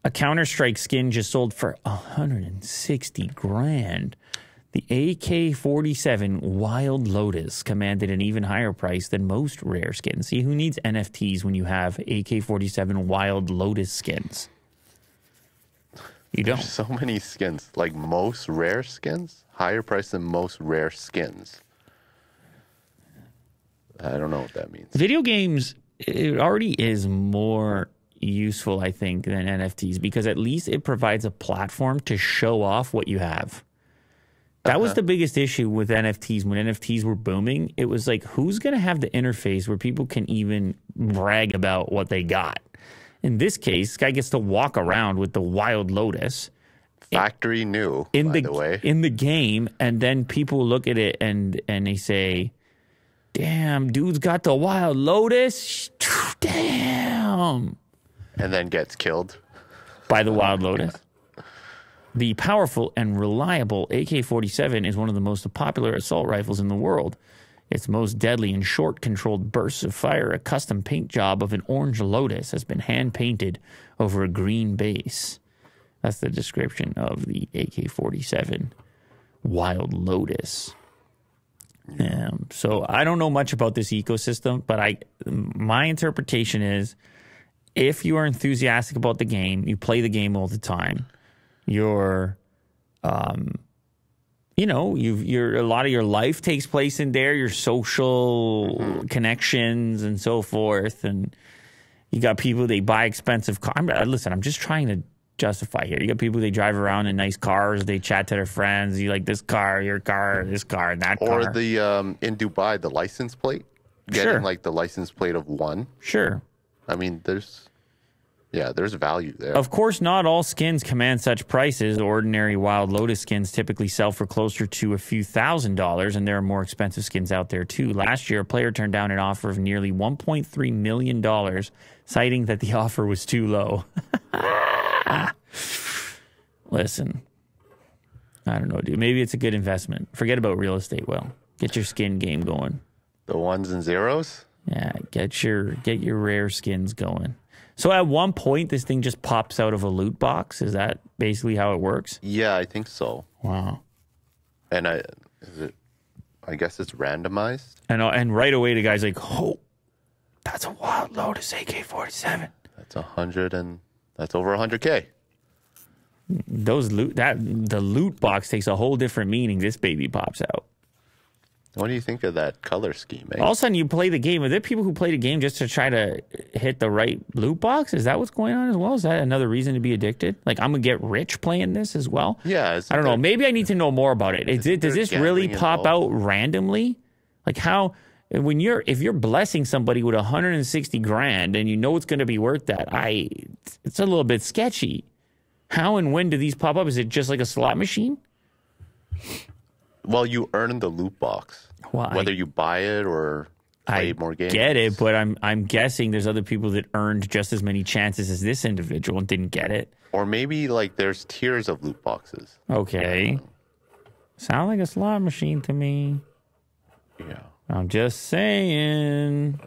A Counter-Strike skin just sold for 160 grand. The AK-47 Wild Lotus commanded an even higher price than most rare skins. See, who needs NFTs when you have AK-47 Wild Lotus skins? You don't. There's so many skins. Like most rare skins? Higher price than most rare skins. I don't know what that means. Video games, it already is more useful, I think, than NFTs because at least it provides a platform to show off what you have. That was the biggest issue with NFTs. When NFTs were booming, it was like, who's going to have the interface where people can even brag about what they got? In this case, this guy gets to walk around with the Wild Lotus. Factory new, by the way. In the game, and then people look at it and they say, damn, dude's got the Wild Lotus. Damn. And then gets killed. By the Wild Lotus. The powerful and reliable AK-47 is one of the most popular assault rifles in the world. Its most deadly and short-controlled bursts of fire, a custom paint job of an orange lotus, has been hand-painted over a green base. That's the description of the AK-47 Wild Lotus. So I don't know much about this ecosystem, but my interpretation is if you are enthusiastic about the game, you play the game all the time, you're, you know, a lot of your life takes place in there, your social connections and so forth, and you got people, they buy expensive cars. Listen, I'm just trying to justify here. You got people, they drive around in nice cars, they chat to their friends, you like this car, your car, this car, and that car. Or the, in Dubai, the license plate. Getting like the license plate of one. Sure. I mean, there's value there. Of course, not all skins command such prices. Ordinary Wild Lotus skins typically sell for closer to a few $1,000s, and there are more expensive skins out there too. Last year, a player turned down an offer of nearly $1.3 million, citing that the offer was too low. Listen, I don't know, dude. Maybe it's a good investment. Forget about real estate, Will. Get your skin game going. The ones and zeros? Yeah, get your rare skins going. So at one point, this thing just pops out of a loot box. Is that basically how it works? Yeah, I think so. Wow. And I guess it's randomized. And right away, the guy's like, "Oh, that's a Wild Lotus AK-47. That's that's over 100K. The loot box takes a whole different meaning. This baby pops out. What do you think of that color scheme, eh? All of a sudden, you play the game. Are there people who play the game just to try to hit the right loot box? Is that what's going on as well? Is that another reason to be addicted? Like, I'm going to get rich playing this as well? Yeah. I don't know. Maybe I need to know more about it. Does this really pop out randomly? Like how, if you're blessing somebody with 160 grand and you know it's going to be worth that, it's a little bit sketchy. How and when do these pop up? Is it just like a slot machine? Well, you earn the loot box, whether you buy it or play more games. I get it, but I'm guessing there's other people that earned just as many chances as this individual and didn't get it. Or maybe like there's tiers of loot boxes. Okay. Sound like a slot machine to me. Yeah. I'm just saying.